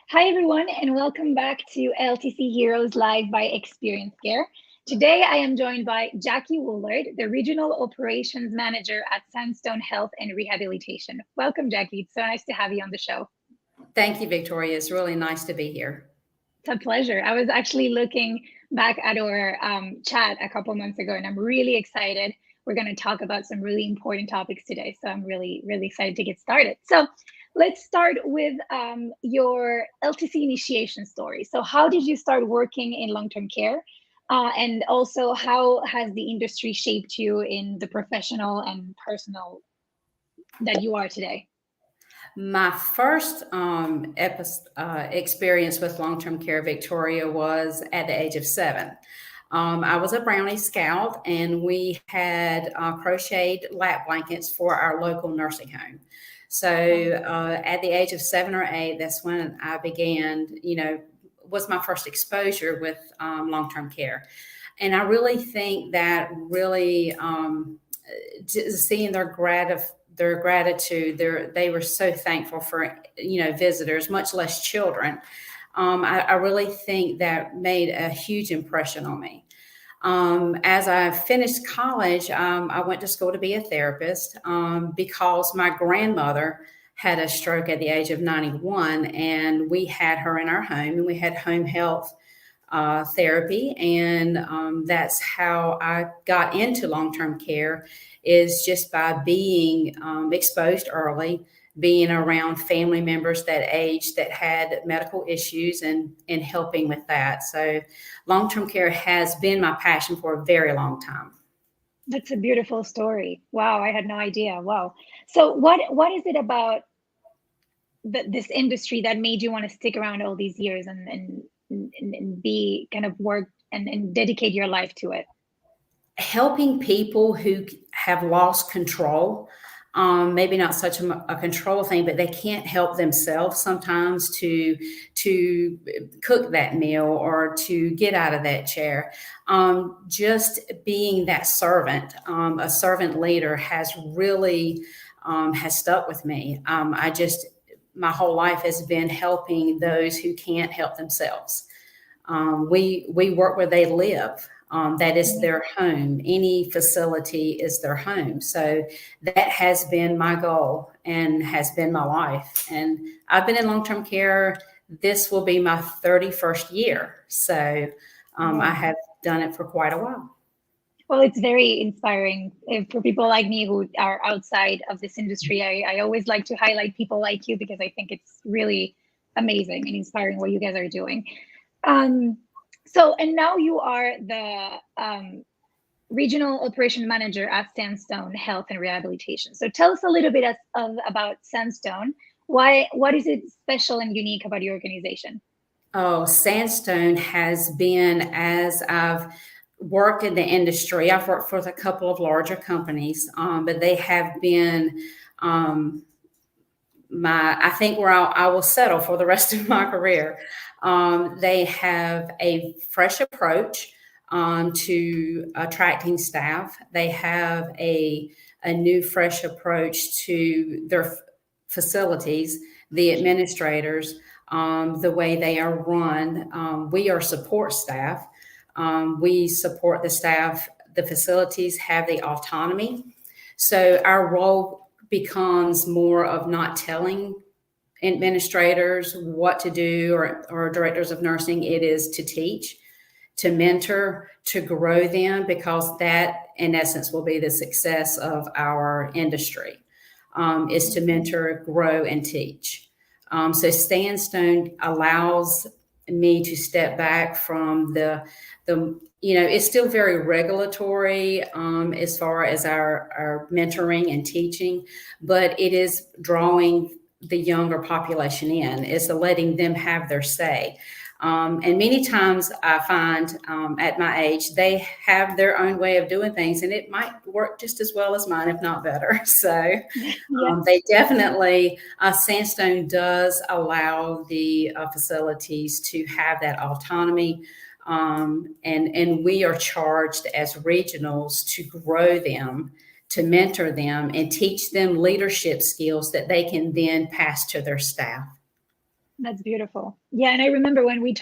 Hi, everyone, and welcome back to LTC Heroes Live by Experience Care. Today, I am joined by Jackie Woolard, the Regional Operations Manager at SanStone Health and Rehabilitation. Welcome, Jackie. It's so nice to have you on the show. Thank you, Victoria. It's really nice to be here. It's a pleasure. I was actually looking back at our chat a couple months ago, and I'm really excited. We're going to talk about some really important topics today. So I'm really, really excited to get started. So let's start with your LTC initiation story. So how did you start working in long-term care? And also, how has the industry shaped you in the professional and personal that you are today? My first experience with long-term care, Victoria, was at the age of 7. I was a Brownie Scout, and we had crocheted lap blankets for our local nursing home. So at the age of 7 or 8, that's when I began, was my first exposure with long-term care. And I really think that really seeing their gratitude, they were so thankful for, visitors, much less children. I really think that made a huge impression on me. As I finished college, I went to school to be a therapist because my grandmother had a stroke at the age of 91, and we had her in our home, and we had home health therapy. And that's how I got into long-term care, is just by being exposed early, being around family members that age that had medical issues, and helping with that. So long-term care has been my passion for a very long time. That's a beautiful story. Wow, I had no idea. Wow. So what is it about this industry that made you want to stick around all these years and be kind of work and dedicate your life to it? Helping people who have lost control, maybe not such a control thing, but they can't help themselves sometimes to cook that meal or to get out of that chair. Just being that servant, a servant leader, has really has stuck with me. My whole life has been helping those who can't help themselves. We work where they live. That is their home. Any facility is their home. So that has been my goal and has been my life. And I've been in long-term care. This will be my 31st year. So I have done it for quite a while. Well, it's very inspiring for people like me who are outside of this industry. I always like to highlight people like you because I think it's really amazing and inspiring what you guys are doing. So, and now you are the Regional Operation Manager at SanStone Health and Rehabilitation. So tell us a little bit about SanStone. What is it special and unique about your organization? Oh, SanStone has been, as I've worked in the industry, I've worked for a couple of larger companies, but they have been I think where I will settle for the rest of my career. They have a fresh approach to attracting staff. They have a new fresh approach to their facilities, the administrators, the way they are run. We are support staff. We support the staff. The facilities have the autonomy. So our role becomes more of not telling administrators what to do or directors of nursing. It is to teach, to mentor, to grow them, because that, in essence, will be the success of our industry, is to mentor, grow, and teach. So SanStone allows me to step back from the it's still very regulatory as far as our mentoring and teaching, but it is drawing the younger population in. It's letting them have their say. And many times I find at my age, they have their own way of doing things, and it might work just as well as mine, if not better. So they definitely, SanStone does allow the facilities to have that autonomy. And we are charged as regionals to grow them, to mentor them, and teach them leadership skills that they can then pass to their staff. That's beautiful. Yeah, and I remember when we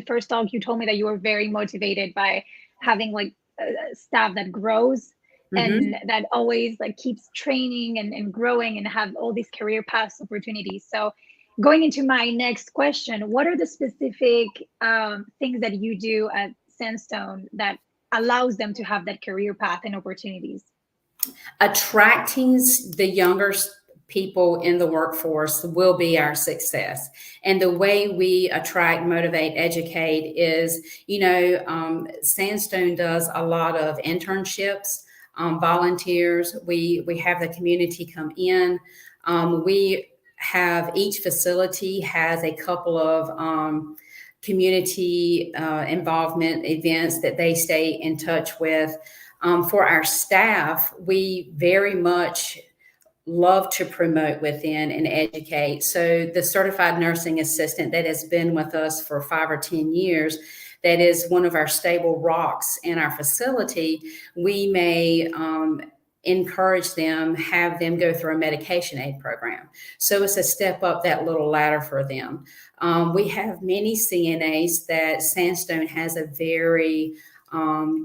first talked, you told me that you were very motivated by having like staff that grows and Mm-hmm. that always like keeps training and growing and have all these career paths opportunities. So going into my next question, what are the specific things that you do at SanStone that allows them to have that career path and opportunities? Attracting the younger people in the workforce will be our success. And the way we attract, motivate, educate is, SanStone does a lot of internships, volunteers. We have the community come in. We have each facility has a couple of community involvement events that they stay in touch with. For our staff, we very much love to promote within and educate. So the certified nursing assistant that has been with us for 5 or 10 years, that is one of our stable rocks in our facility, we may encourage them, have them go through a medication aid program. So it's a step up that little ladder for them. We have many CNAs that SanStone has a very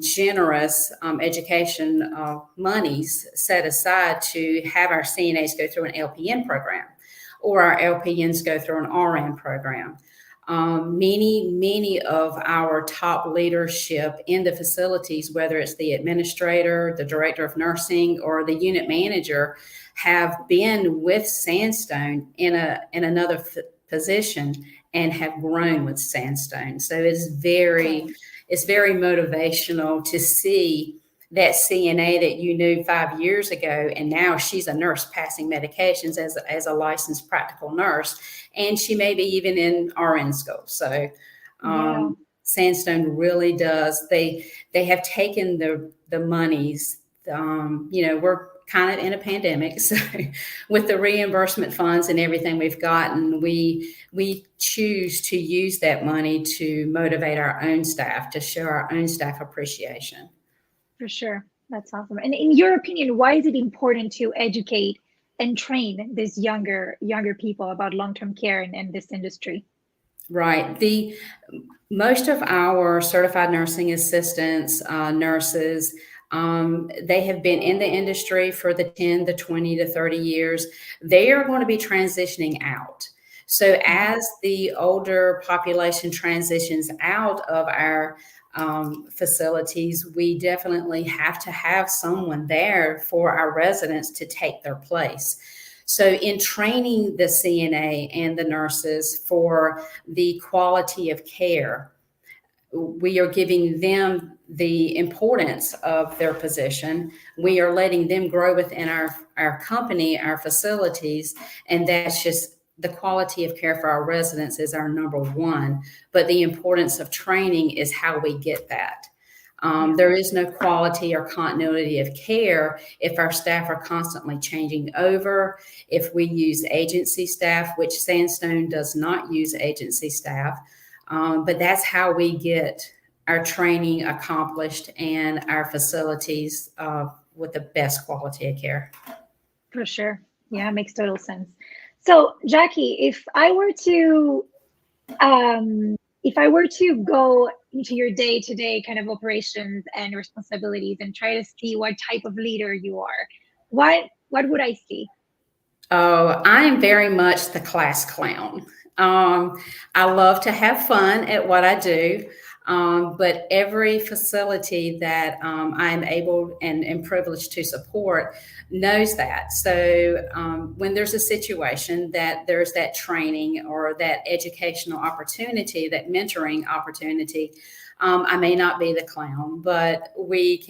generous education monies set aside to have our CNAs go through an LPN program, or our LPNs go through an RN program. Many of our top leadership in the facilities, whether it's the administrator, the director of nursing, or the unit manager, have been with SanStone in another position and have grown with SanStone. So it's very motivational to see that CNA that you knew 5 years ago, and now she's a nurse passing medications as a licensed practical nurse, and she may be even in RN school. So SanStone really does. They have taken the monies. We're kind of in a pandemic, so with the reimbursement funds and everything we've gotten, we choose to use that money to motivate our own staff, to show our own staff appreciation. For sure. That's awesome. And in your opinion, why is it important to educate and train these younger people about long-term care and this industry? Right. Most of our certified nursing assistants, nurses, they have been in the industry for the 10 to 20 to 30 years. They are going to be transitioning out. So as the older population transitions out of our facilities, we definitely have to have someone there for our residents to take their place. So in training the CNA and the nurses for the quality of care, we are giving them the importance of their position. We are letting them grow within our company, our facilities, and that's just the quality of care for our residents is our number one. But the importance of training is how we get that. There is no quality or continuity of care if our staff are constantly changing over, if we use agency staff, which SanStone does not use agency staff. But that's how we get our training accomplished and our facilities with the best quality of care. For sure. Yeah, it makes total sense. So, Jackie, if I were to go into your day-to-day kind of operations and responsibilities and try to see what type of leader you are, what would I see? Oh, I am very much the class clown. I love to have fun at what I do, but every facility that I am able and privileged to support knows that. So when there's a situation that there's that training or that educational opportunity, that mentoring opportunity, I may not be the clown, but we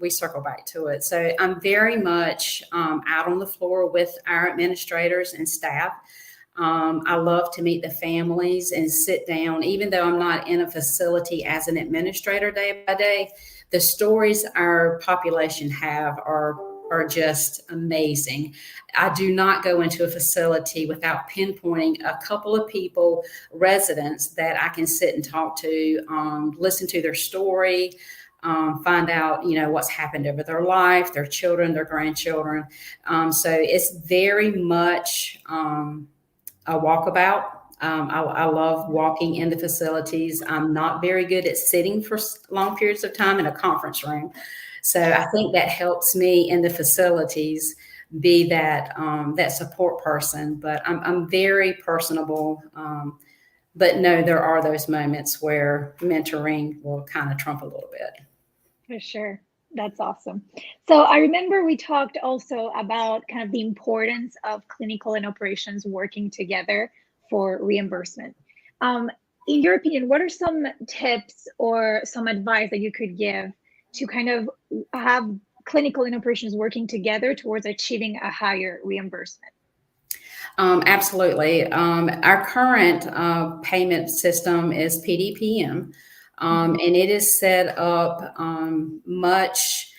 circle back to it. So I'm very much out on the floor with our administrators and staff. I love to meet the families and sit down, even though I'm not in a facility as an administrator day by day. The stories our population have are just amazing. I do not go into a facility without pinpointing a couple of people, residents, that I can sit and talk to, listen to their story, find out, what's happened over their life, their children, their grandchildren. So it's very much a walkabout. I love walking in the facilities. I'm not very good at sitting for long periods of time in a conference room. So I think that helps me in the facilities be that support person. But I'm very personable. But no, there are those moments where mentoring will kind of trump a little bit. For sure. That's awesome. So I remember we talked also about kind of the importance of clinical and operations working together for reimbursement. In your opinion, what are some tips or some advice that you could give to kind of have clinical and operations working together towards achieving a higher reimbursement? Absolutely. Our current payment system is PDPM, and it is set up much.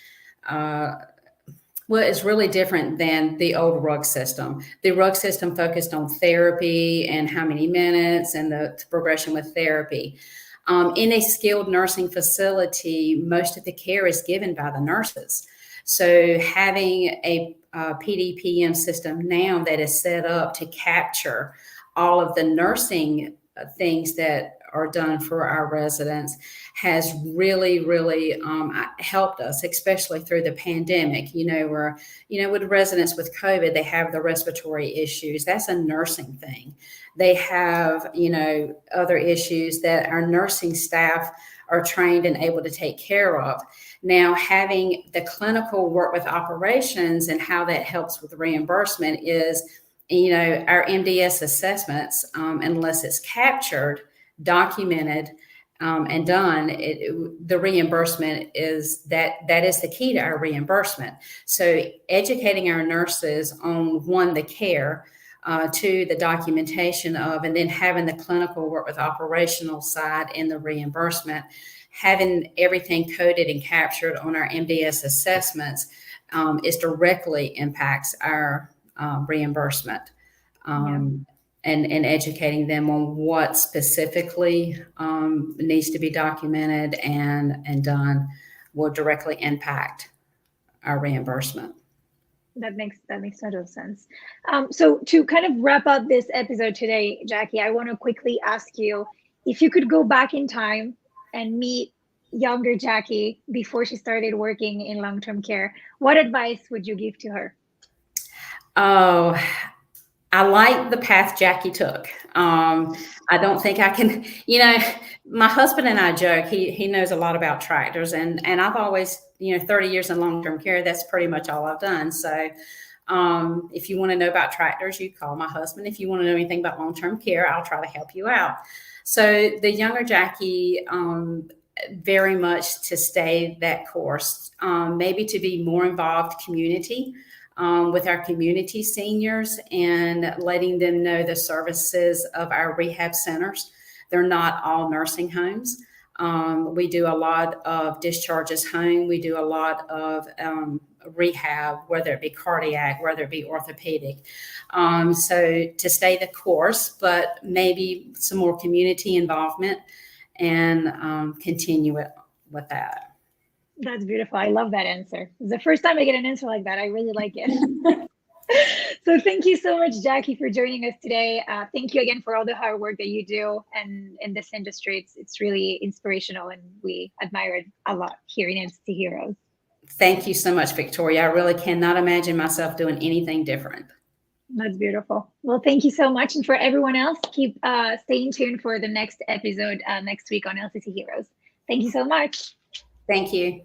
Well, it's really different than the old RUG system. The RUG system focused on therapy and how many minutes and the progression with therapy. In a skilled nursing facility, most of the care is given by the nurses. So having a PDPM system now that is set up to capture all of the nursing things that are done for our residents has really, really helped us, especially through the pandemic. Where, with residents with COVID, they have the respiratory issues. That's a nursing thing. They have, other issues that our nursing staff are trained and able to take care of. Now, having the clinical work with operations and how that helps with reimbursement is, our MDS assessments, unless it's captured, documented, and done, the reimbursement is that is the key to our reimbursement. So educating our nurses on, one, the care, two, the documentation of, and then having the clinical work with operational side in the reimbursement, having everything coded and captured on our MDS assessments is directly impacts our reimbursement. And educating them on what specifically needs to be documented and done will directly impact our reimbursement. That makes total sense. So to kind of wrap up this episode today, Jackie, I want to quickly ask you if you could go back in time and meet younger Jackie before she started working in long-term care, what advice would you give to her? Oh, I like the path Jackie took. I don't think I can, my husband and I joke, he knows a lot about tractors, and I've always, 30 years in long-term care, that's pretty much all I've done. So if you want to know about tractors, you call my husband. If you want to know anything about long-term care, I'll try to help you out. So the younger Jackie, very much to stay that course, maybe to be more involved community, with our community seniors and letting them know the services of our rehab centers. They're not all nursing homes. We do a lot of discharges home. We do a lot of rehab, whether it be cardiac, whether it be orthopedic. So to stay the course, but maybe some more community involvement and continue it with that. That's beautiful. I love that answer. It's the first time I get an answer like that. I really like it. So thank you so much, Jackie, for joining us today. Thank you again for all the hard work that you do and in this industry. It's really inspirational, and we admire it a lot here in LTC Heroes. Thank you so much, Victoria. I really cannot imagine myself doing anything different. That's beautiful. Well, thank you so much. And for everyone else, keep staying tuned for the next episode next week on LTC Heroes. Thank you so much. Thank you.